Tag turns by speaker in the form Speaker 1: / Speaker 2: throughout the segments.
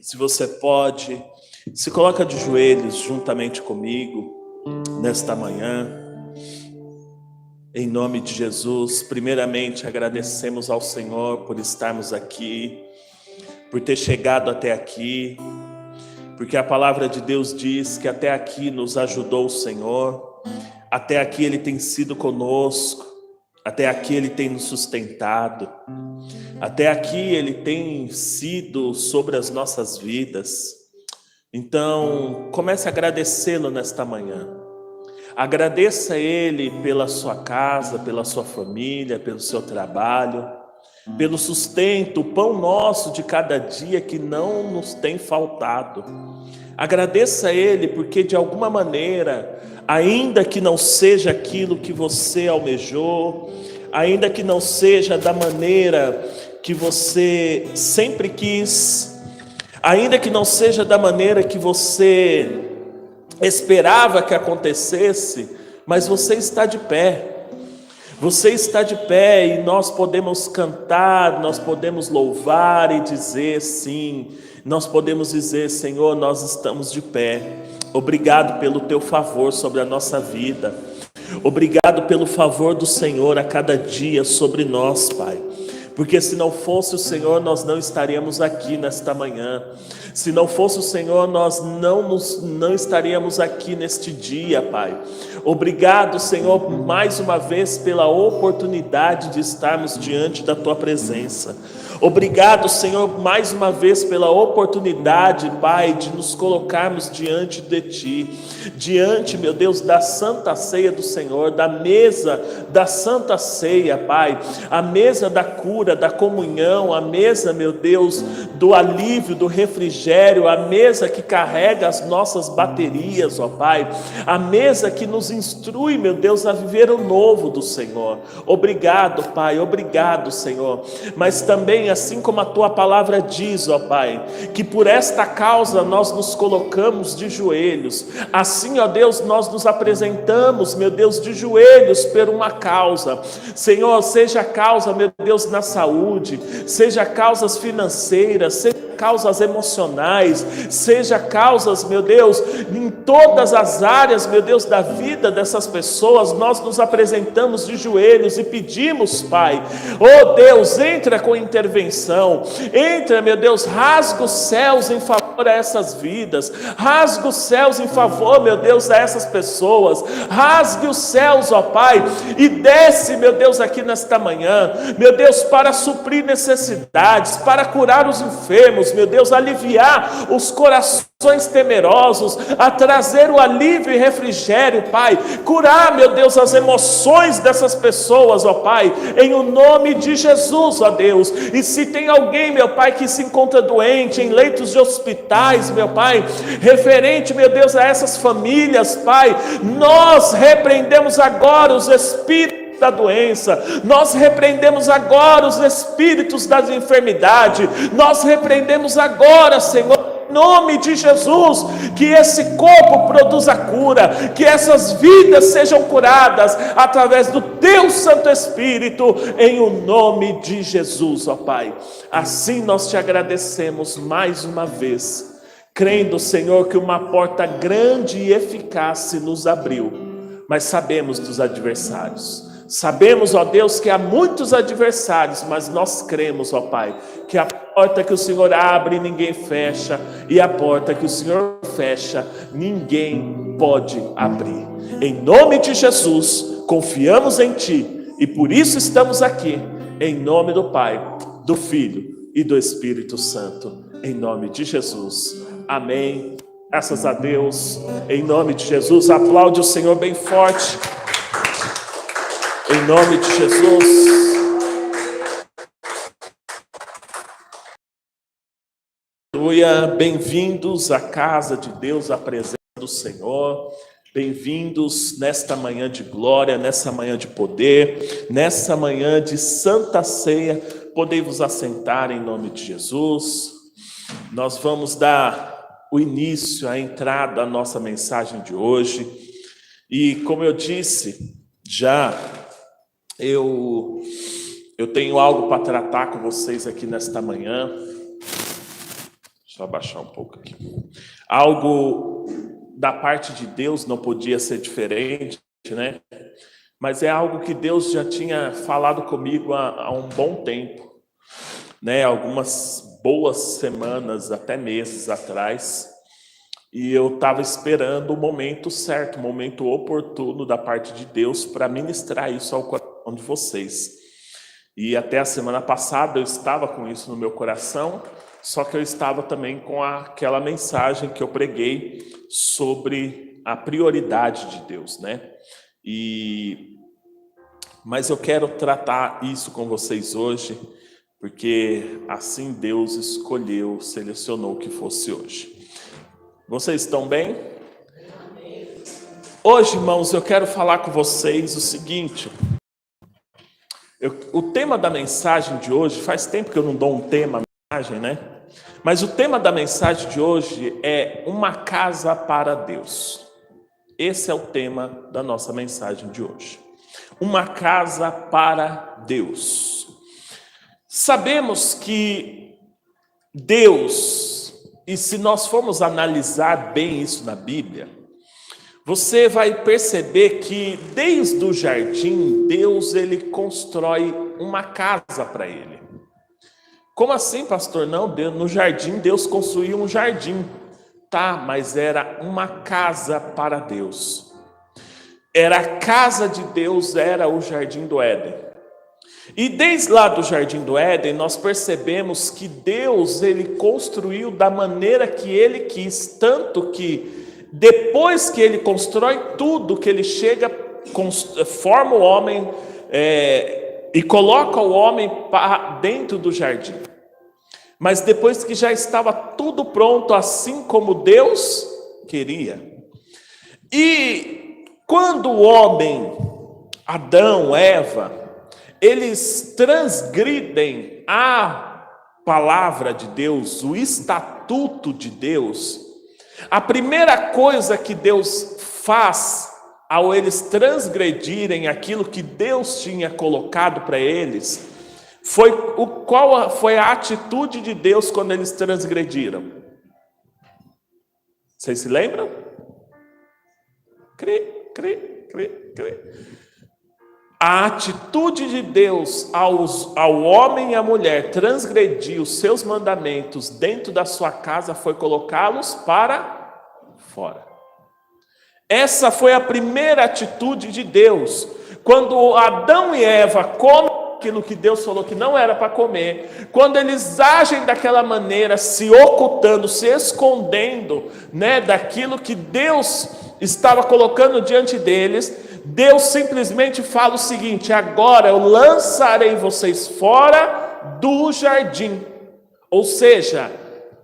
Speaker 1: se você pode, se coloca de joelhos juntamente comigo nesta manhã. Em nome de Jesus, primeiramente agradecemos ao Senhor por estarmos aqui, por ter chegado até aqui, porque a palavra de Deus diz que até aqui nos ajudou o Senhor, até aqui Ele tem sido conosco, até aqui Ele tem nos sustentado, até aqui Ele tem sido sobre as nossas vidas. Então, comece a agradecê-lo nesta manhã. Agradeça a Ele pela sua casa, pela sua família, pelo seu trabalho, pelo sustento, o pão nosso de cada dia que não nos tem faltado. Agradeça a Ele porque de alguma maneira, ainda que não seja aquilo que você almejou, ainda que não seja da maneira que você sempre quis, ainda que não seja da maneira que você esperava que acontecesse, mas você está de pé. Você está de pé e nós podemos cantar, nós podemos louvar e dizer sim. Nós podemos dizer: Senhor, nós estamos de pé. Obrigado pelo teu favor sobre a nossa vida. Obrigado pelo favor do Senhor a cada dia sobre nós, Pai. Porque se não fosse o Senhor, nós não estaríamos aqui nesta manhã. Se não fosse o Senhor, nós não estaríamos aqui neste dia, Pai. Obrigado, Senhor, mais uma vez pela oportunidade de estarmos diante da Tua presença. Obrigado, Senhor, mais uma vez pela oportunidade, Pai, de nos colocarmos diante de Ti. Diante, meu Deus, da Santa Ceia do Senhor, da mesa da Santa Ceia, Pai. A mesa da cura, da comunhão, a mesa, meu Deus, do alívio, do refrigério, a mesa que carrega as nossas baterias, ó Pai, a mesa que nos instrui, meu Deus, a viver o novo do Senhor. Obrigado, Pai, obrigado, Senhor. Mas também, assim como a Tua palavra diz, ó Pai, que por esta causa nós nos colocamos de joelhos, assim, ó Deus, nós nos apresentamos, meu Deus, de joelhos por uma causa. Senhor, seja a causa, meu Deus, na saúde, seja causas financeiras, seja causas emocionais, seja causas, meu Deus, em todas as áreas, meu Deus, da vida dessas pessoas, nós nos apresentamos de joelhos e pedimos, Pai, oh Deus, entra com intervenção, entra, meu Deus, rasga os céus em favor a essas vidas, rasga os céus em favor, meu Deus, a essas pessoas, rasgue os céus, ó Pai, e desce, meu Deus, aqui nesta manhã, meu Deus, para suprir necessidades, para curar os enfermos, meu Deus, aliviar os corações temerosos, a trazer o alívio e refrigério, Pai, curar, meu Deus, as emoções dessas pessoas, ó Pai, em o nome de Jesus, ó Deus. E se tem alguém, meu Pai, que se encontra doente em leitos de hospitais, meu Pai, referente, meu Deus, a essas famílias, Pai, nós repreendemos agora os espíritos da doença, nós repreendemos agora os espíritos das enfermidades, nós repreendemos agora, Senhor, em nome de Jesus, que esse corpo produza cura, que essas vidas sejam curadas através do Teu Santo Espírito, em o nome de Jesus, ó Pai. Assim nós Te agradecemos mais uma vez, crendo, Senhor, que uma porta grande e eficaz se nos abriu, mas sabemos dos adversários. Sabemos, ó Deus, que há muitos adversários, mas nós cremos, ó Pai, que a porta que o Senhor abre, ninguém fecha, e a porta que o Senhor fecha, ninguém pode abrir. Em nome de Jesus, confiamos em Ti, e por isso estamos aqui, em nome do Pai, do Filho e do Espírito Santo, em nome de Jesus. Amém. Graças a Deus, em nome de Jesus. Aplaude o Senhor bem forte. Em nome de Jesus. Aleluia. Bem-vindos à casa de Deus, à presença do Senhor. Bem-vindos nesta manhã de glória, nessa manhã de poder, nessa manhã de santa ceia. Podem vos assentar em nome de Jesus. Nós vamos dar o início, a entrada à nossa mensagem de hoje. E como eu disse, eu tenho algo para tratar com vocês aqui nesta manhã. Deixa eu abaixar um pouco aqui. Algo da parte de Deus não podia ser diferente, né? Mas é algo que Deus já tinha falado comigo há um bom tempo, né? Algumas boas semanas, até meses atrás. E eu estava esperando o momento certo, o momento oportuno da parte de Deus para ministrar isso ao coração de vocês. E até a semana passada eu estava com isso no meu coração, só que eu estava também com aquela mensagem que eu preguei sobre a prioridade de Deus, né? Mas eu quero tratar isso com vocês hoje, porque assim Deus escolheu, selecionou que fosse hoje. Vocês estão bem? Hoje, irmãos, eu quero falar com vocês o seguinte. O tema da mensagem de hoje, faz tempo que eu não dou um tema à mensagem, né? Mas o tema da mensagem de hoje é uma casa para Deus. Esse é o tema da nossa mensagem de hoje. Uma casa para Deus. Sabemos que Deus, e se nós formos analisar bem isso na Bíblia, você vai perceber que desde o jardim, Deus ele constrói uma casa para ele. Como assim, pastor? Não, no jardim Deus construiu um jardim. Tá, mas era uma casa para Deus. Era a casa de Deus, era o jardim do Éden. E desde lá do jardim do Éden, nós percebemos que Deus ele construiu da maneira que ele quis, tanto que depois que ele constrói tudo, que ele chega, forma o homem e coloca o homem dentro do jardim. Mas depois que já estava tudo pronto, assim como Deus queria. E quando o homem, Adão, Eva, eles transgridem a palavra de Deus, o estatuto de Deus, a primeira coisa que Deus faz ao eles transgredirem aquilo que Deus tinha colocado para eles, qual foi a atitude de Deus quando eles transgrediram? Vocês se lembram? Crê. A atitude de Deus ao homem e à mulher transgredir os seus mandamentos dentro da sua casa foi colocá-los para fora. Essa foi a primeira atitude de Deus. Quando Adão e Eva comem aquilo que Deus falou que não era para comer, quando eles agem daquela maneira, se ocultando, se escondendo, né, daquilo que Deus estava colocando diante deles, Deus simplesmente fala o seguinte: agora eu lançarei vocês fora do jardim. Ou seja,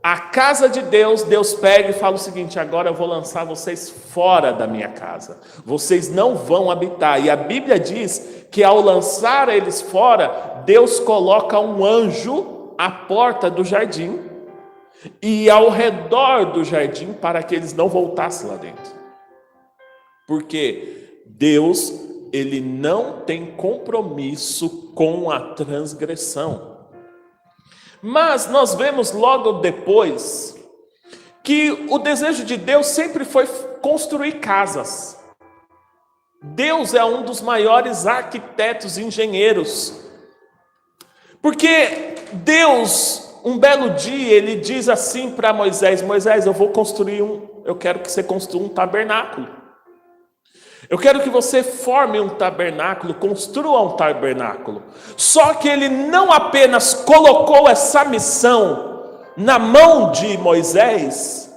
Speaker 1: a casa de Deus, Deus pega e fala o seguinte: agora eu vou lançar vocês fora da minha casa. Vocês não vão habitar. E a Bíblia diz que ao lançar eles fora, Deus coloca um anjo à porta do jardim e ao redor do jardim para que eles não voltassem lá dentro. Porque Deus, ele não tem compromisso com a transgressão. Mas nós vemos logo depois que o desejo de Deus sempre foi construir casas. Deus é um dos maiores arquitetos e engenheiros. Porque Deus, um belo dia, ele diz assim para Moisés: Moisés, eu quero que você construa um tabernáculo. Eu quero que você forme um tabernáculo, construa um tabernáculo. Só que ele não apenas colocou essa missão na mão de Moisés,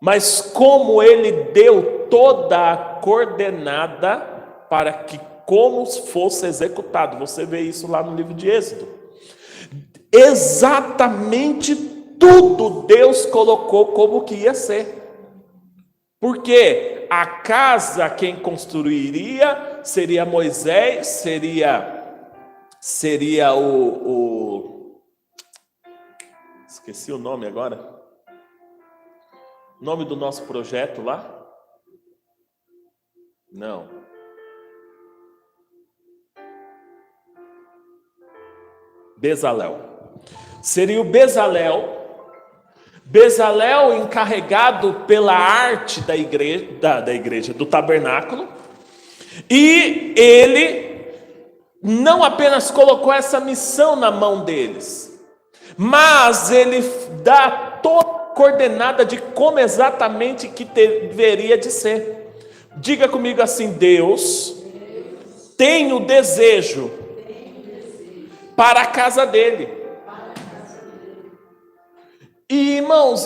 Speaker 1: mas como ele deu toda a coordenada para que como fosse executado. Você vê isso lá no livro de Êxodo. Exatamente tudo Deus colocou como que ia ser. Porque a casa quem construiria seria Moisés, seria esqueci o nome agora. O nome do nosso projeto lá? Não. Bezalel. Seria o Bezalel. Bezalel encarregado pela arte da igreja, do tabernáculo, e ele não apenas colocou essa missão na mão deles, mas ele dá toda a coordenada de como exatamente que deveria de ser. Diga comigo assim: Deus tem o desejo para a casa dele. E irmãos,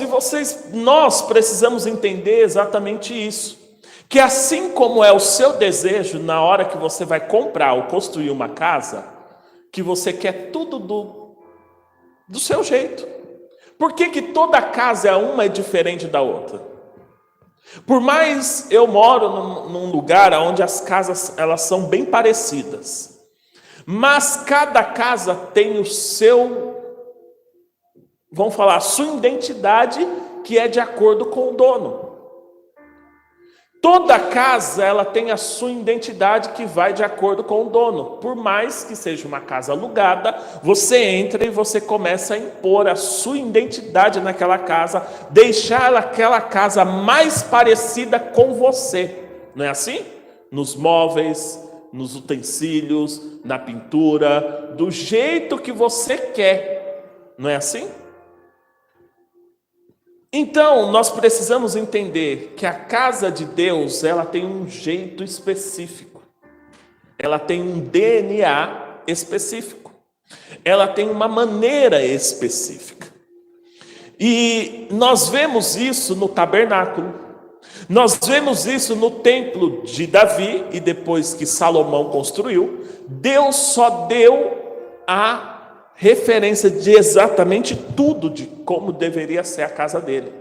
Speaker 1: nós precisamos entender exatamente isso, que assim como é o seu desejo na hora que você vai comprar ou construir uma casa, que você quer tudo do seu jeito. Por que toda casa uma é diferente da outra? Por mais eu moro num lugar onde as casas elas são bem parecidas, mas cada casa tem o seu, vamos falar, a sua identidade, que é de acordo com o dono. Toda casa ela tem a sua identidade que vai de acordo com o dono. Por mais que seja uma casa alugada, você entra e você começa a impor a sua identidade naquela casa, deixar aquela casa mais parecida com você. Não é assim? Nos móveis, nos utensílios, na pintura, do jeito que você quer. Não é assim? Então, nós precisamos entender que a casa de Deus, ela tem um jeito específico. Ela tem um DNA específico. Ela tem uma maneira específica. E nós vemos isso no tabernáculo. Nós vemos isso no templo de Davi, e depois que Salomão construiu, Deus só deu a referência de exatamente tudo de como deveria ser a casa dele.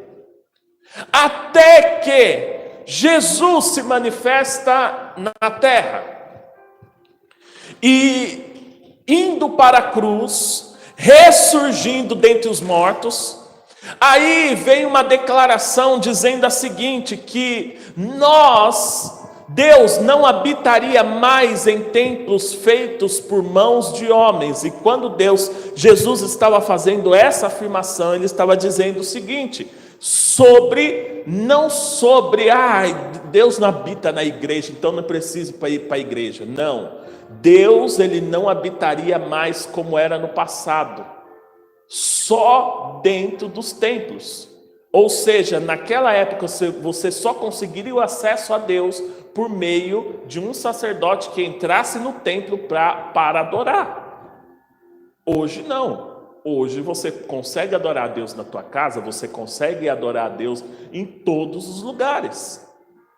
Speaker 1: Até que Jesus se manifesta na terra. E indo para a cruz, ressurgindo dentre os mortos, aí vem uma declaração dizendo a seguinte, que Deus não habitaria mais em templos feitos por mãos de homens. E quando Jesus estava fazendo essa afirmação, ele estava dizendo o seguinte, Deus não habita na igreja, então não preciso ir para a igreja. Não, Deus ele não habitaria mais como era no passado, só dentro dos templos. Ou seja, naquela época você só conseguiria o acesso a Deus por meio de um sacerdote que entrasse no templo para adorar. Hoje não. Hoje você consegue adorar a Deus na tua casa, você consegue adorar a Deus em todos os lugares,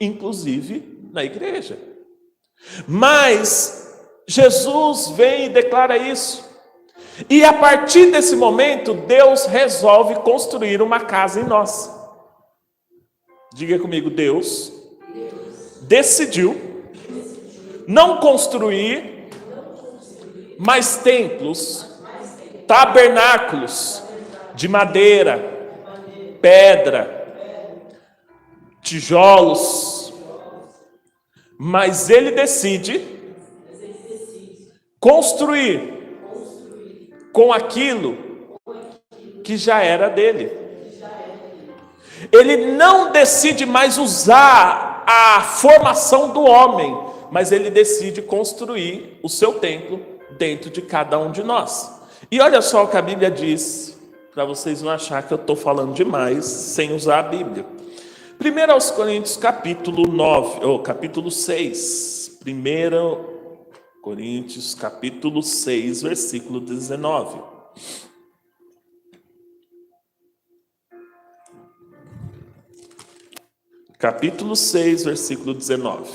Speaker 1: inclusive na igreja. Mas Jesus vem e declara isso. E a partir desse momento, Deus resolve construir uma casa em nós. Diga comigo, Deus decidiu não construir mais templos, tabernáculos de madeira, pedra, tijolos, mas Ele decide construir com aquilo que já era dele. Ele não decide mais usar a formação do homem, mas ele decide construir o seu templo dentro de cada um de nós. E olha só o que a Bíblia diz, para vocês não acharem que eu estou falando demais sem usar a Bíblia. 1 aos Coríntios capítulo 6. 1 Coríntios capítulo 6, versículo 19. Capítulo 6, versículo 19.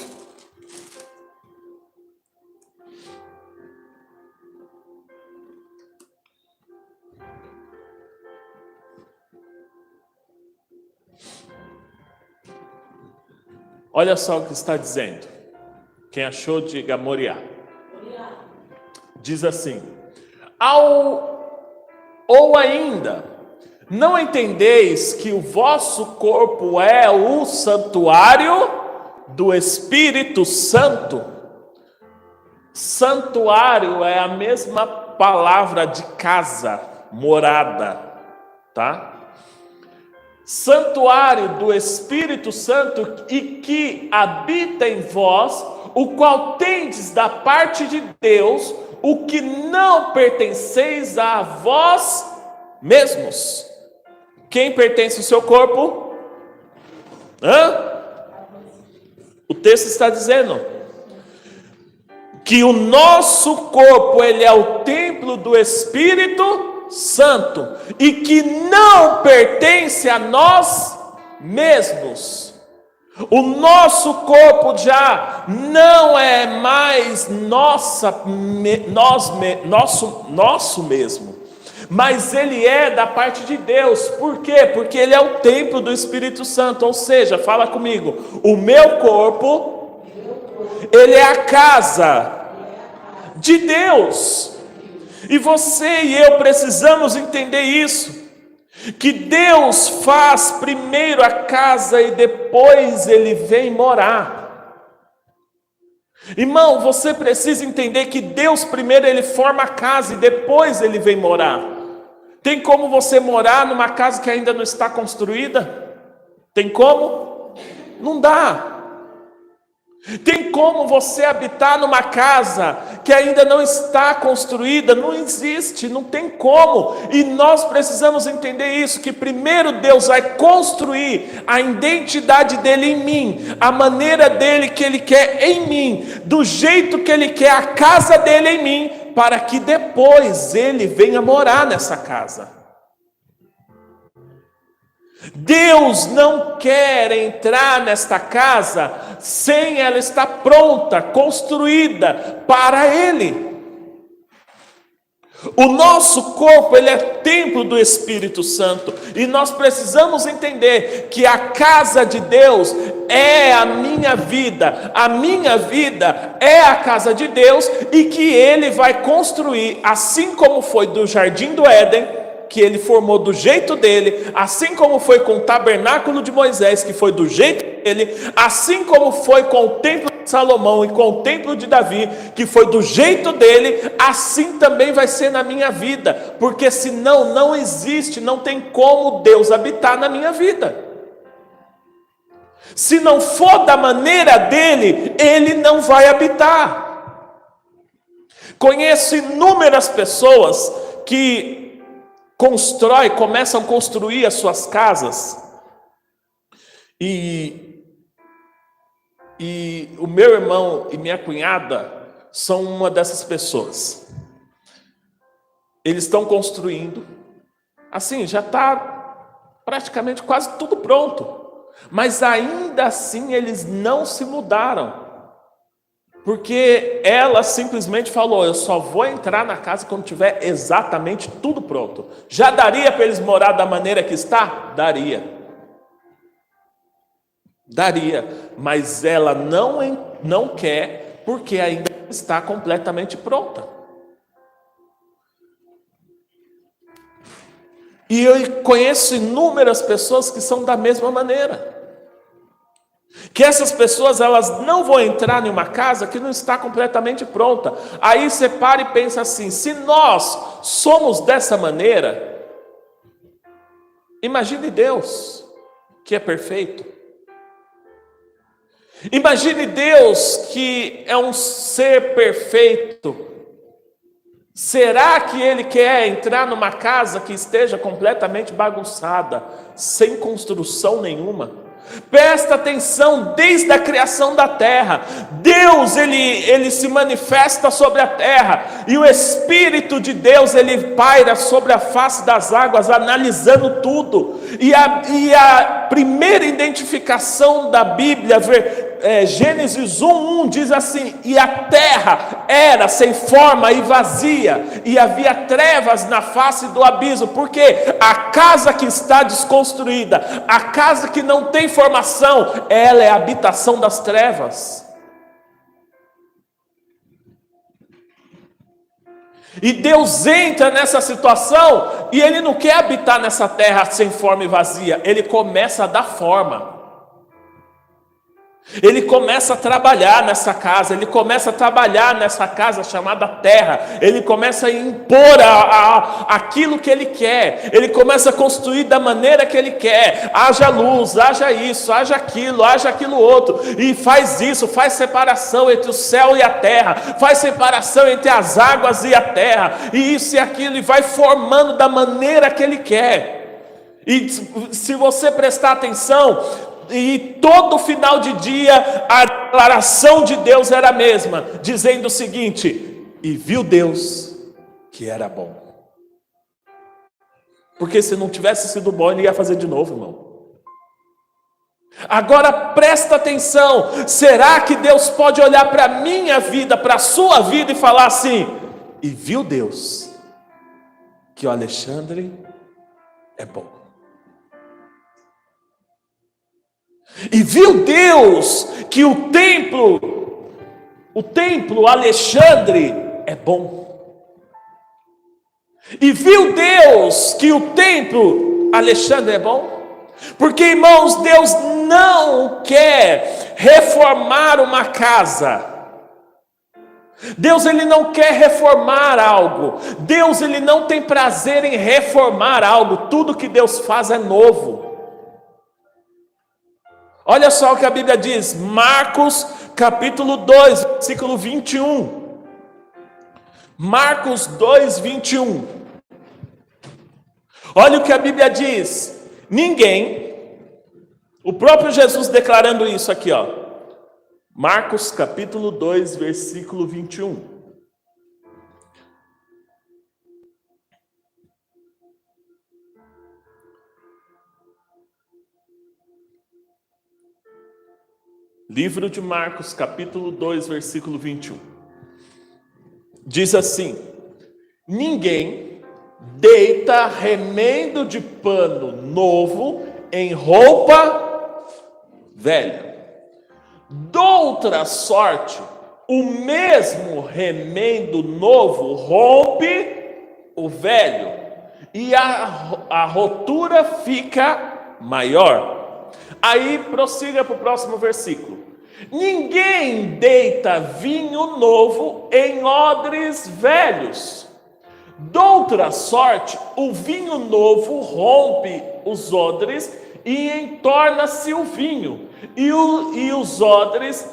Speaker 1: Olha só o que está dizendo. Quem achou, diga Moriá. Diz assim: ou ainda, não entendeis que o vosso corpo é o santuário do Espírito Santo? Santuário é a mesma palavra de casa, morada, tá? santuário do Espírito Santo e que habita em vós, o qual tendes da parte de Deus, o que não pertenceis a vós mesmos. Quem pertence ao seu corpo? O texto está dizendo que o nosso corpo, ele é o templo do Espírito Santo e que não pertence a nós mesmos. O nosso corpo já não é mais nosso mesmo, mas ele é da parte de Deus. Por quê? Porque ele é o templo do Espírito Santo. Ou seja, fala comigo, o meu corpo, ele é a casa de Deus. E você e eu precisamos entender isso, que Deus faz primeiro a casa e depois ele vem morar. Irmão, você precisa entender que Deus primeiro ele forma a casa e depois ele vem morar. Tem como você morar numa casa que ainda não está construída? Tem como? Não dá. Tem como você habitar numa casa que ainda não está construída? Não existe, não tem como. E nós precisamos entender isso, que primeiro Deus vai construir a identidade dele em mim, a maneira dele que ele quer em mim, do jeito que ele quer a casa dele em mim, para que depois ele venha morar nessa casa. Deus não quer entrar nesta casa sem ela estar pronta, construída para Ele. O nosso corpo, ele é templo do Espírito Santo, e nós precisamos entender que a casa de Deus é a minha vida é a casa de Deus, e que Ele vai construir, assim como foi do Jardim do Éden, que ele formou do jeito dele, assim como foi com o tabernáculo de Moisés, que foi do jeito dele, assim como foi com o templo de Salomão e com o templo de Davi, que foi do jeito dele, assim também vai ser na minha vida, porque senão não existe, não tem como Deus habitar na minha vida. Se não for da maneira dele, ele não vai habitar. Conheço inúmeras pessoas que começam a construir as suas casas, e o meu irmão e minha cunhada são uma dessas pessoas. Eles estão construindo, assim, já está praticamente quase tudo pronto, mas ainda assim eles não se mudaram, porque ela simplesmente falou: eu só vou entrar na casa quando tiver exatamente tudo pronto. Já daria para eles morar da maneira que está? Daria, mas ela não quer, porque ainda está completamente pronta. E eu conheço inúmeras pessoas que são da mesma maneira, que essas pessoas, elas não vão entrar em uma casa que não está completamente pronta. Aí você para e pensa assim: se nós somos dessa maneira, imagine Deus, que é perfeito. Imagine Deus, que é um ser perfeito. Será que Ele quer entrar numa casa que esteja completamente bagunçada, sem construção nenhuma? Presta atenção, desde a criação da terra, Deus ele se manifesta sobre a terra, e o Espírito de Deus ele paira sobre a face das águas, analisando tudo. E a primeira identificação da Bíblia, Gênesis 1:1 diz assim: e a terra era sem forma e vazia, e havia trevas na face do abismo. Porque a casa que está desconstruída, a casa que não tem formação, ela é a habitação das trevas. E Deus entra nessa situação, e Ele não quer habitar nessa terra sem forma e vazia, Ele começa a dar forma. Ele começa a trabalhar nessa casa, ele começa a trabalhar nessa casa chamada terra, ele começa a impor aquilo que ele quer, ele começa a construir da maneira que ele quer, haja luz, haja isso, haja aquilo outro, e faz isso, faz separação entre o céu e a terra, faz separação entre as águas e a terra, e isso e aquilo, e vai formando da maneira que ele quer. E se você prestar atenção, e todo final de dia a declaração de Deus era a mesma, dizendo o seguinte: e viu Deus que era bom. Porque se não tivesse sido bom, ele ia fazer de novo, irmão. Agora presta atenção, será que Deus pode olhar para a minha vida, para a sua vida e falar assim: e viu Deus que o Alexandre é bom? E viu Deus que o templo Alexandre é bom. E viu Deus que o templo Alexandre é bom. Porque, irmãos, Deus não quer reformar uma casa. Deus, ele não quer reformar algo. Deus, ele não tem prazer em reformar algo. Tudo que Deus faz é novo. Olha só o que a Bíblia diz, Marcos capítulo 2, versículo 21. Marcos 2, 21. Olha o que a Bíblia diz. Ninguém, o próprio Jesus declarando isso aqui, ó. Marcos capítulo 2, versículo 21. Livro de Marcos, capítulo 2, versículo 21. Diz assim: ninguém deita remendo de pano novo em roupa velha. Doutra sorte, o mesmo remendo novo rompe o velho, e a rotura fica maior. Aí prossiga para o próximo versículo. Ninguém deita vinho novo em odres velhos. Doutra sorte, o vinho novo rompe os odres e entorna-se o vinho, e os odres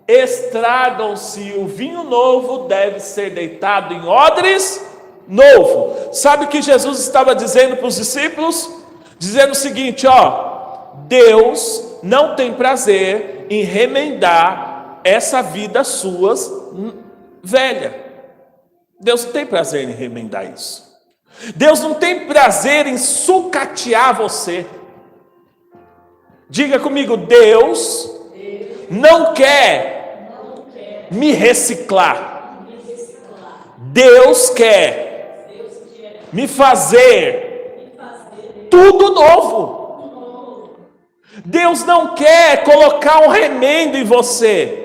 Speaker 1: estragam-se. O vinho novo deve ser deitado em odres novo. Sabe o que Jesus estava dizendo para os discípulos? Dizendo o seguinte, ó: Deus não tem prazer em remendar essa vida suas velha. Deus não tem prazer em remendar isso. Deus não tem prazer em sucatear você. Diga comigo, Deus não quer me reciclar. Deus quer me fazer tudo novo. Deus não quer colocar um remendo em você.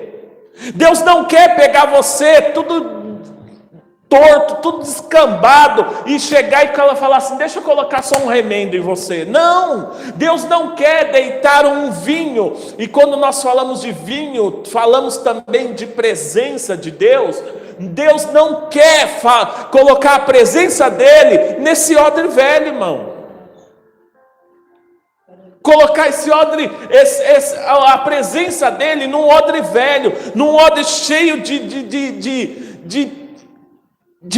Speaker 1: Deus não quer pegar você tudo torto, tudo descambado e chegar e falar assim: deixa eu colocar só um remendo em você. Não, Deus não quer deitar um vinho. E quando nós falamos de vinho, falamos também de presença de Deus. Deus não quer colocar a presença dele nesse odre velho, irmão. Colocar esse odre, a presença dele num odre velho, num odre cheio de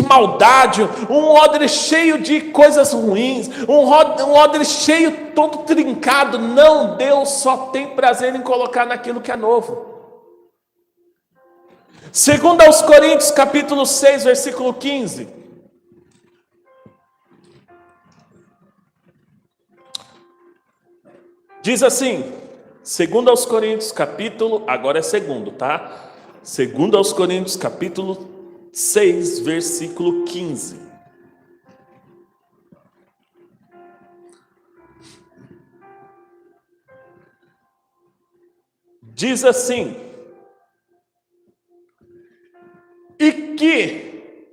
Speaker 1: maldade, um odre cheio de coisas ruins, um odre cheio todo trincado. Não, Deus só tem prazer em colocar naquilo que é novo. Segundo aos Coríntios capítulo 6, versículo 15. Diz assim, segundo aos Coríntios capítulo, agora é segundo, tá? Segundo aos Coríntios capítulo 6, versículo 15. Diz assim: e que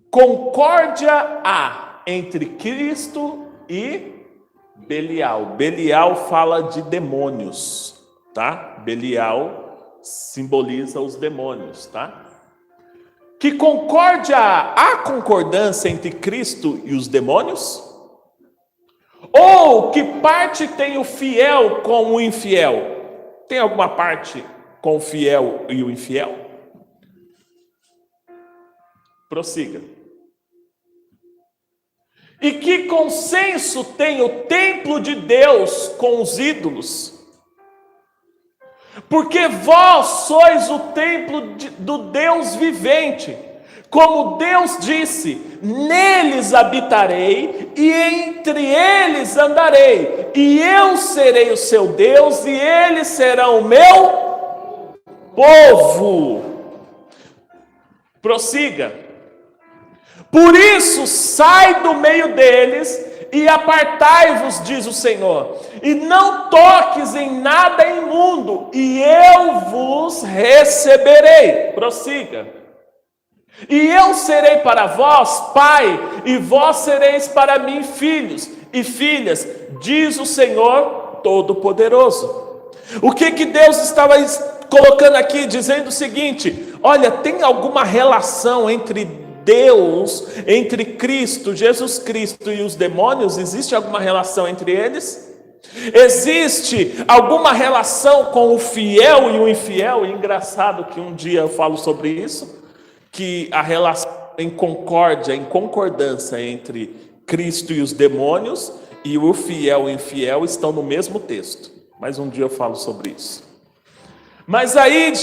Speaker 1: concórdia há entre Cristo e Belial. Belial fala de demônios. tá? Belial simboliza os demônios, tá? Que concórdia há concordância entre Cristo e os demônios? Ou que parte tem o fiel com o infiel? Tem alguma parte com o fiel e o infiel? Prossiga. E que consenso tem o templo de Deus com os ídolos? Porque vós sois o templo do Deus vivente. Como Deus disse, neles habitarei e entre eles andarei. E eu serei o seu Deus e eles serão o meu povo. Prossiga. Por isso, sai do meio deles e apartai-vos, diz o Senhor, e não toques em nada imundo, e eu vos receberei. Prossiga. E eu serei para vós pai, e vós sereis para mim filhos e filhas, diz o Senhor Todo-Poderoso. O que Deus estava colocando aqui, dizendo o seguinte: olha, tem alguma relação entre Deus, entre Cristo, Jesus Cristo e os demônios? Existe alguma relação entre eles? Existe alguma relação com o fiel e o infiel? E engraçado que um dia eu falo sobre isso, que a relação em concórdia, em concordância entre Cristo e os demônios e o fiel e o infiel estão no mesmo texto. Mas um dia eu falo sobre isso. Mas aí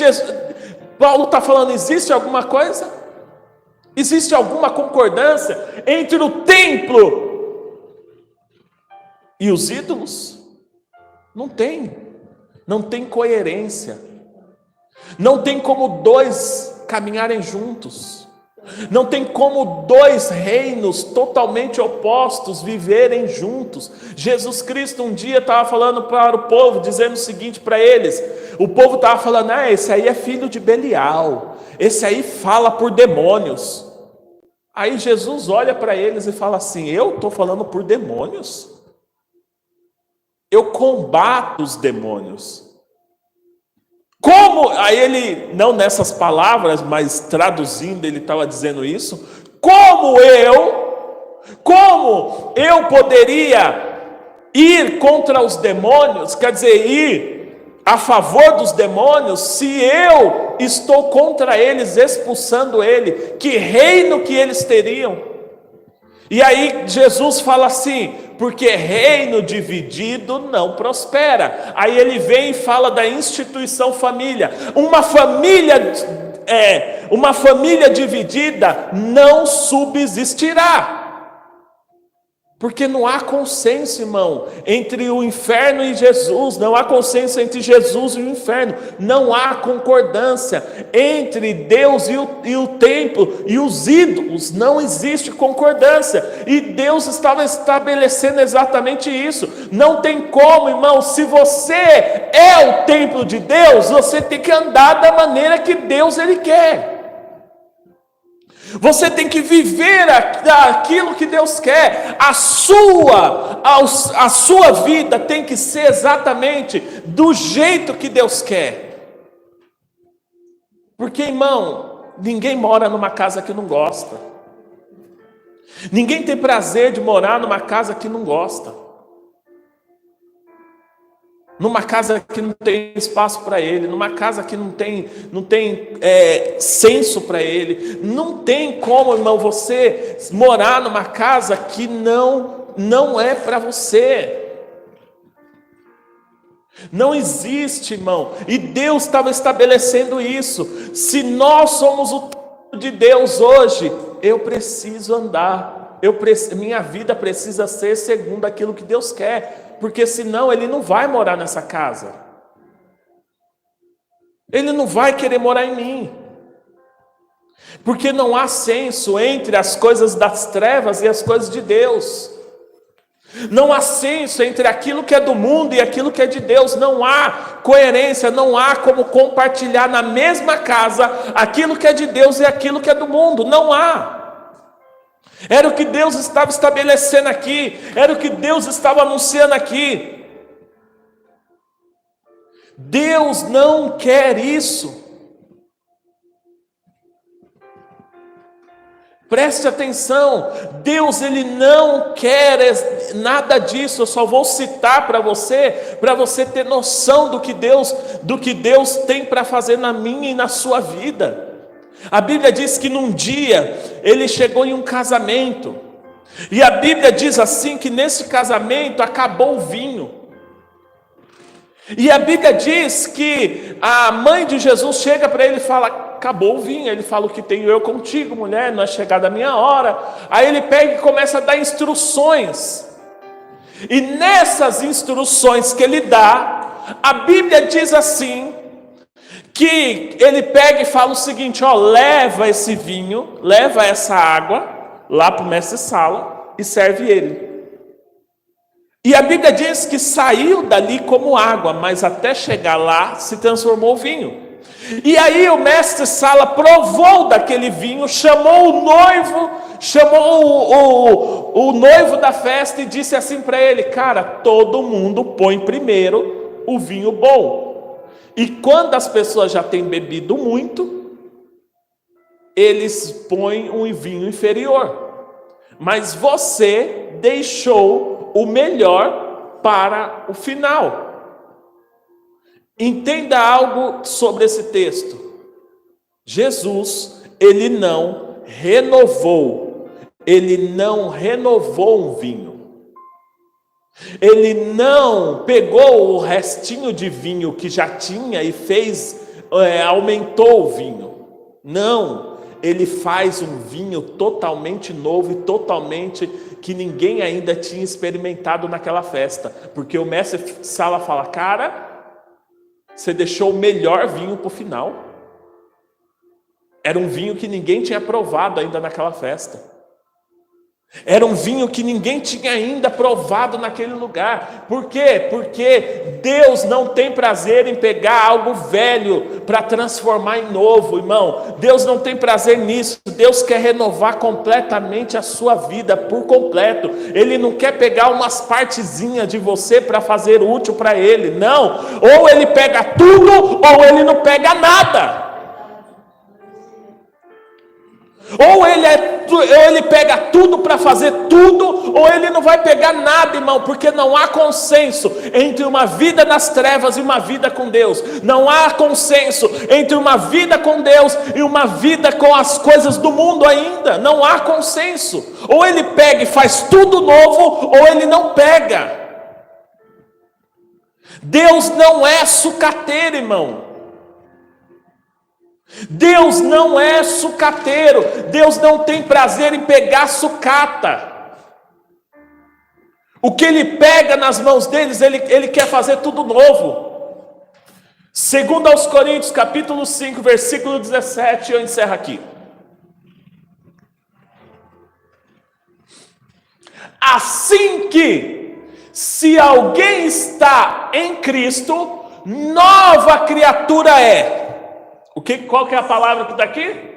Speaker 1: Paulo está falando, existe alguma coisa? Existe alguma concordância entre o templo e os ídolos? Não tem. Não tem coerência. Não tem como dois caminharem juntos. Não tem como dois reinos totalmente opostos viverem juntos. Jesus Cristo um dia estava falando para o povo, dizendo o seguinte para eles. O povo estava falando, esse aí é filho de Belial. Esse aí fala por demônios. Aí Jesus olha para eles e fala assim, eu estou falando por demônios? Eu combato os demônios. Como? Aí ele, não nessas palavras, mas traduzindo, ele estava dizendo isso. Como eu poderia ir contra os demônios, quer dizer, ir a favor dos demônios, se eu estou contra eles, expulsando ele? Que reino que eles teriam? E aí Jesus fala assim, porque reino dividido não prospera. Aí ele vem e fala da instituição família. Uma família dividida não subsistirá. Porque não há consenso, irmão, entre o inferno e Jesus. Não há consenso entre Jesus e o inferno. Não há concordância entre Deus e o templo e os ídolos. Não existe concordância. E Deus estava estabelecendo exatamente isso. Não tem como, irmão. Se você é o templo de Deus, você tem que andar da maneira que Deus ele quer. Você tem que viver aquilo que Deus quer. A sua vida tem que ser exatamente do jeito que Deus quer. Porque, irmão, ninguém mora numa casa que não gosta. Ninguém tem prazer de morar numa casa que não gosta. Numa casa que não tem espaço para ele, numa casa que não tem senso para ele. Não tem como, irmão, você morar numa casa que não é para você. Não existe, irmão. E Deus estava estabelecendo isso. Se nós somos o templo de Deus hoje, eu preciso andar. Minha vida precisa ser segundo aquilo que Deus quer. Porque senão ele não vai morar nessa casa. Ele não vai querer morar em mim. Porque não há senso entre as coisas das trevas e as coisas de Deus. Não há senso entre aquilo que é do mundo e aquilo que é de Deus. Não há coerência, não há como compartilhar na mesma casa aquilo que é de Deus e aquilo que é do mundo. Não há. Era o que Deus estava estabelecendo aqui. Era o que Deus estava anunciando aqui. Deus não quer isso. Preste atenção, Deus ele não quer nada disso. Eu só vou citar para você ter noção do que Deus tem para fazer na minha e na sua vida. A Bíblia diz que num dia ele chegou em um casamento, e a Bíblia diz assim que nesse casamento acabou o vinho. E a Bíblia diz que a mãe de Jesus chega para ele e fala: acabou o vinho. Ele fala: o que tenho eu contigo, mulher, não é chegada a minha hora. Aí ele pega e começa a dar instruções. E nessas instruções que ele dá, a Bíblia diz assim, que ele pega e fala o seguinte: ó, leva esse vinho, leva essa água lá para o mestre-sala e serve ele. E a Bíblia diz que saiu dali como água, mas até chegar lá se transformou em vinho. E aí o mestre-sala provou daquele vinho, chamou o noivo, o noivo da festa e disse assim para ele: cara, todo mundo põe primeiro o vinho bom. E quando as pessoas já têm bebido muito, eles põem um vinho inferior. Mas você deixou o melhor para o final. Entenda algo sobre esse texto. Jesus, ele não renovou um vinho. Ele não pegou o restinho de vinho que já tinha e aumentou o vinho. Não, ele faz um vinho totalmente novo e totalmente que ninguém ainda tinha experimentado naquela festa. Porque o mestre-sala fala: cara, você deixou o melhor vinho para o final. Era um vinho que ninguém tinha provado ainda naquela festa. Era um vinho que ninguém tinha ainda provado naquele lugar. Por quê? Porque Deus não tem prazer em pegar algo velho para transformar em novo, irmão. Deus não tem prazer nisso. Deus quer renovar completamente a sua vida, por completo. Ele não quer pegar umas partezinhas de você para fazer útil para Ele. Não. Ou Ele pega tudo, ou Ele não pega nada. Ou ele pega tudo para fazer tudo, ou ele não vai pegar nada, irmão, porque não há consenso entre uma vida nas trevas e uma vida com Deus. Não há consenso entre uma vida com Deus e uma vida com as coisas do mundo ainda. Não há consenso. Ou ele pega e faz tudo novo, ou ele não pega. Deus não é sucateiro, irmão. Deus não é sucateiro. Deus não tem prazer em pegar sucata. O que Ele pega nas mãos deles, Ele quer fazer tudo novo. Segundo aos Coríntios, capítulo 5, versículo 17, eu encerro aqui. Assim que, se alguém está em Cristo, nova criatura é. Qual que é a palavra que está aqui?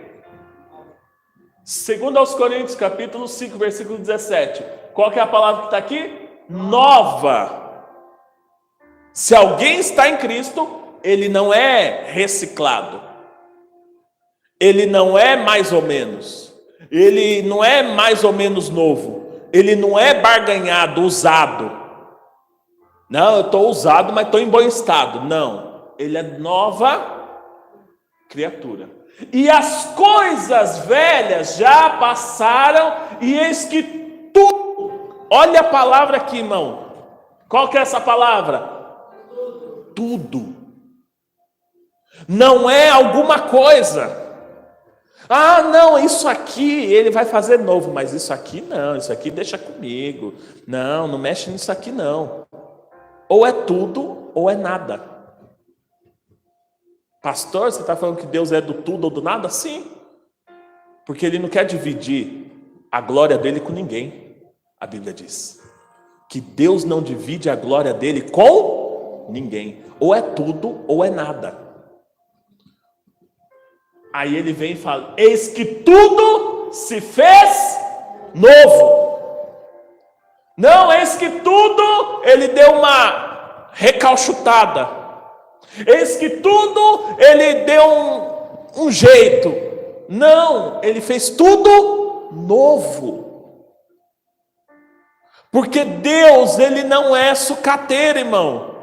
Speaker 1: Segundo aos Coríntios, capítulo 5, versículo 17. Qual que é a palavra que está aqui? Nova. Se alguém está em Cristo, ele não é reciclado. Ele não é mais ou menos. Ele não é mais ou menos novo. Ele não é barganhado, usado. Não, eu estou usado, mas estou em bom estado. Não, ele é nova criatura. E as coisas velhas já passaram, e eis que tudo. Olha a palavra aqui, irmão. Qual que é essa palavra? Tudo. Não é alguma coisa. Ah, não, isso aqui ele vai fazer novo, mas isso aqui não, isso aqui deixa comigo. Não, não mexe nisso aqui não. Ou é tudo, ou é nada. Pastor, você está falando que Deus é do tudo ou do nada? Sim. Porque Ele não quer dividir a glória dele com ninguém. A Bíblia diz que Deus não divide a glória dele com ninguém. Ou é tudo ou é nada. Aí Ele vem e fala: eis que tudo se fez novo. Não, eis que tudo Ele deu uma recalchutada. Eis que tudo ele deu um jeito. Não, ele fez tudo novo. Porque Deus, ele não é sucateiro, irmão.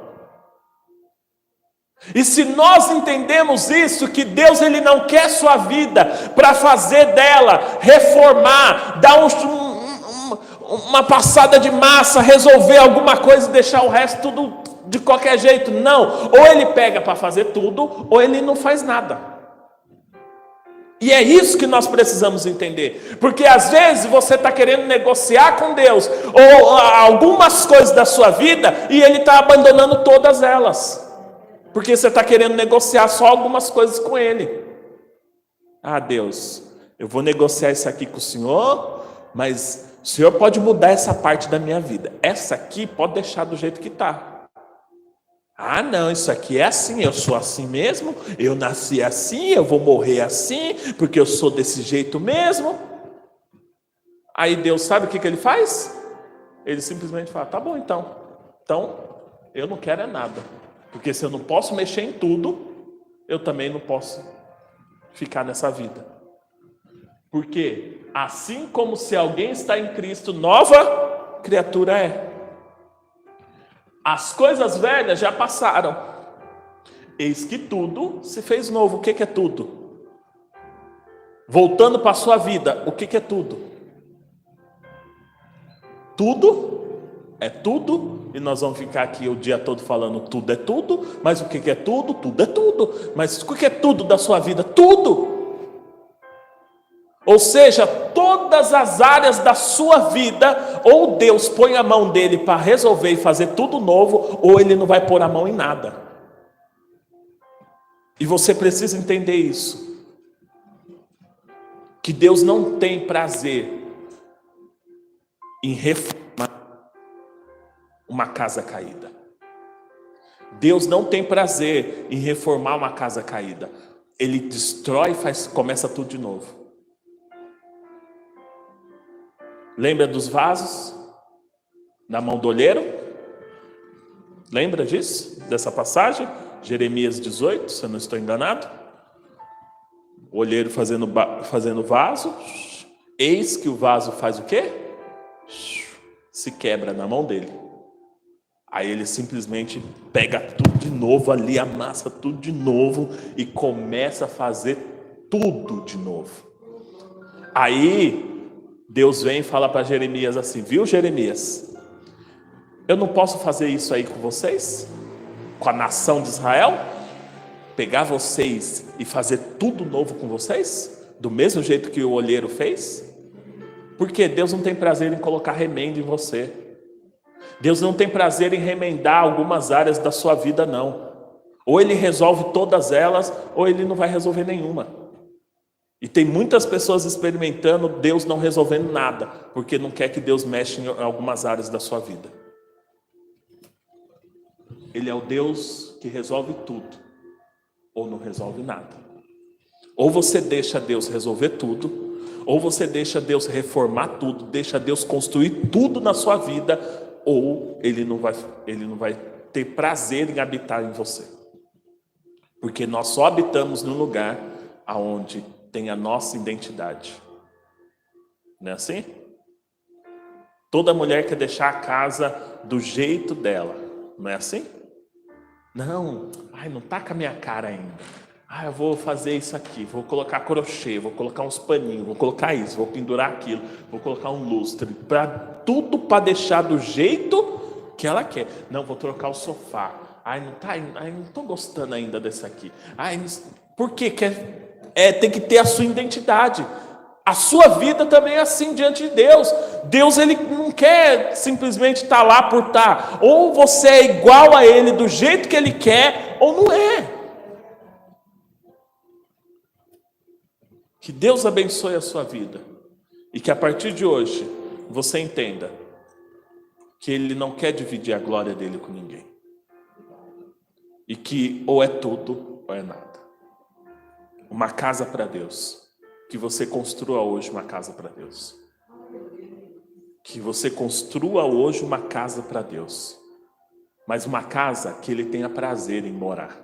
Speaker 1: E se nós entendemos isso, que Deus ele não quer sua vida para fazer dela, reformar, dar uma passada de massa, resolver alguma coisa e deixar o resto tudo de qualquer jeito. Não, ou ele pega para fazer tudo, ou ele não faz nada. E é isso que nós precisamos entender, porque às vezes você está querendo negociar com Deus, ou algumas coisas da sua vida, e Ele está abandonando todas elas, porque você está querendo negociar só algumas coisas com Ele. Ah, Deus, eu vou negociar isso aqui com o Senhor, mas o Senhor pode mudar essa parte da minha vida, essa aqui pode deixar do jeito que está. Ah, não, isso aqui é assim, eu sou assim mesmo, eu nasci assim, eu vou morrer assim, porque eu sou desse jeito mesmo. Aí Deus sabe o que ele faz? Ele simplesmente fala, tá bom então eu não quero é nada, porque se eu não posso mexer em tudo, eu também não posso ficar nessa vida. Porque assim como se alguém está em Cristo, nova criatura é. As coisas velhas já passaram. Eis que tudo se fez novo. O que é tudo? Voltando para a sua vida, o que é tudo? Tudo é tudo. E nós vamos ficar aqui o dia todo falando tudo é tudo. Mas o que é tudo? Tudo é tudo. Mas o que é tudo da sua vida? Tudo. Ou seja, todas as áreas da sua vida, ou Deus põe a mão dele para resolver e fazer tudo novo, ou ele não vai pôr a mão em nada. E você precisa entender isso. Que Deus não tem prazer em reformar uma casa caída. Deus não tem prazer em reformar uma casa caída. Ele destrói e começa tudo de novo. Lembra dos vasos na mão do olheiro? Lembra disso? Dessa passagem? Jeremias 18, se eu não estou enganado. O olheiro fazendo vaso. Eis que o vaso faz o quê? Se quebra na mão dele. Aí ele simplesmente pega tudo de novo ali, amassa tudo de novo e começa a fazer tudo de novo. Aí Deus vem e fala para Jeremias assim, viu, Jeremias? Eu não posso fazer isso aí com vocês? Com a nação de Israel? Pegar vocês e fazer tudo novo com vocês? Do mesmo jeito que o olheiro fez? Porque Deus não tem prazer em colocar remendo em você. Deus não tem prazer em remendar algumas áreas da sua vida, não. Ou Ele resolve todas elas, ou Ele não vai resolver nenhuma. E tem muitas pessoas experimentando Deus não resolvendo nada, porque não quer que Deus mexa em algumas áreas da sua vida. Ele é o Deus que resolve tudo, ou não resolve nada. Ou você deixa Deus resolver tudo, ou você deixa Deus reformar tudo, deixa Deus construir tudo na sua vida, ou Ele não vai ter prazer em habitar em você. Porque nós só habitamos no lugar aonde tem a nossa identidade. Não é assim? Toda mulher quer deixar a casa do jeito dela. Não é assim? Não, não tá com a minha cara ainda. Eu vou fazer isso aqui, vou colocar crochê, vou colocar uns paninhos, vou colocar isso, vou pendurar aquilo, vou colocar um lustre, tudo para deixar do jeito que ela quer. Não, vou trocar o sofá. Não tô gostando ainda desse aqui. Por quê? Tem que ter a sua identidade. A sua vida também é assim diante de Deus. Deus, Ele não quer simplesmente estar lá por estar. Ou você é igual a Ele do jeito que Ele quer, ou não é. Que Deus abençoe a sua vida. E que a partir de hoje, você entenda que Ele não quer dividir a glória dEle com ninguém. E que ou é tudo, ou é nada. Uma casa para Deus. Que você construa hoje uma casa para Deus. Que você construa hoje uma casa para Deus. Mas uma casa que Ele tenha prazer em morar.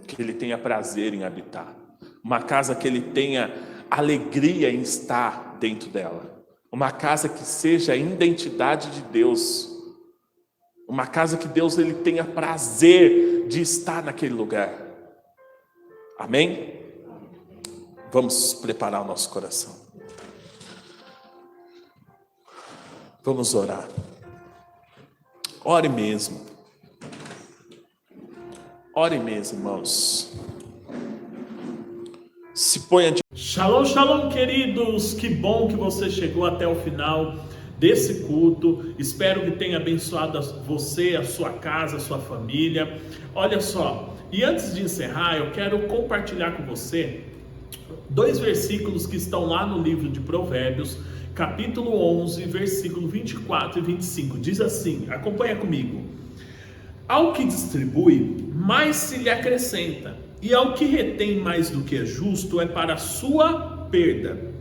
Speaker 1: que Ele tenha prazer em habitar, uma casa que Ele tenha alegria em estar dentro dela, uma casa que seja a identidade de Deus, uma casa que Deus Ele tenha prazer de estar naquele lugar. Amém? Vamos preparar o nosso coração. Vamos orar. Ore mesmo. Ore mesmo, irmãos. Se ponha de...
Speaker 2: Shalom, shalom, queridos. Que bom que você chegou até o final desse culto. Espero que tenha abençoado você, a sua casa, a sua família. Olha só, e antes de encerrar, eu quero compartilhar com você 2 versículos que estão lá no livro de Provérbios, capítulo 11, versículo 24 e 25. Diz assim, acompanha comigo: ao que distribui, mais se lhe acrescenta, e ao que retém mais do que é justo, é para a sua perda.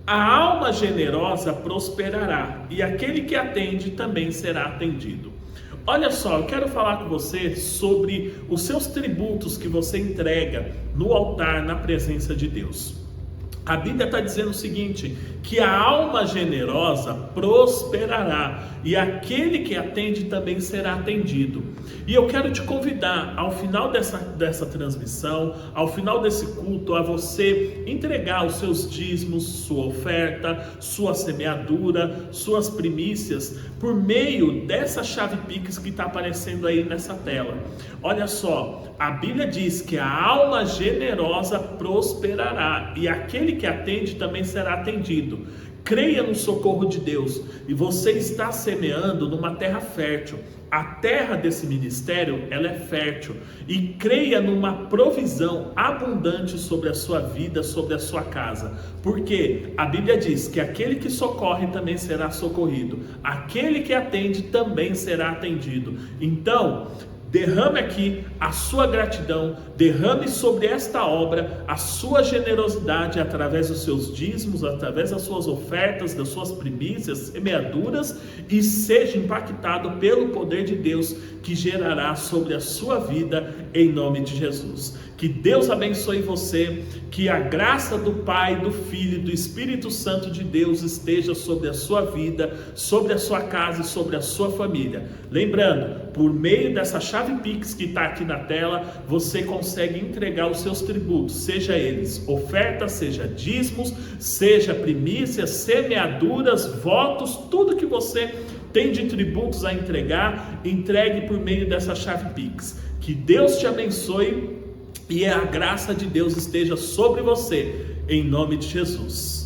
Speaker 2: A alma generosa prosperará, e aquele que atende também será atendido. Olha só, eu quero falar com você sobre os seus tributos que você entrega no altar, na presença de Deus. A Bíblia está dizendo o seguinte, que a alma generosa prosperará, e aquele que atende também será atendido. E eu quero te convidar, ao final dessa transmissão, ao final desse culto, a você entregar os seus dízimos, sua oferta, sua semeadura, suas primícias, por meio dessa chave Pix que está aparecendo aí nessa tela. Olha só, a Bíblia diz que a alma generosa prosperará, e aquele que atende também será atendido. Creia no socorro de Deus, e você está semeando numa terra fértil. A terra desse ministério, ela é fértil, e creia numa provisão abundante sobre a sua vida, sobre a sua casa, porque a Bíblia diz que aquele que socorre também será socorrido, aquele que atende também será atendido. Então, derrame aqui a sua gratidão, derrame sobre esta obra a sua generosidade através dos seus dízimos, através das suas ofertas, das suas primícias, semeaduras, e seja impactado pelo poder de Deus que gerará sobre a sua vida em nome de Jesus. Que Deus abençoe você, que a graça do Pai, do Filho e do Espírito Santo de Deus esteja sobre a sua vida, sobre a sua casa e sobre a sua família. Lembrando, por meio dessa chave Pix que está aqui na tela, você consegue entregar os seus tributos, seja eles ofertas, seja dízimos, seja primícias, semeaduras, votos, tudo que você tem de tributos a entregar, entregue por meio dessa chave Pix. Que Deus te abençoe e a graça de Deus esteja sobre você, em nome de Jesus.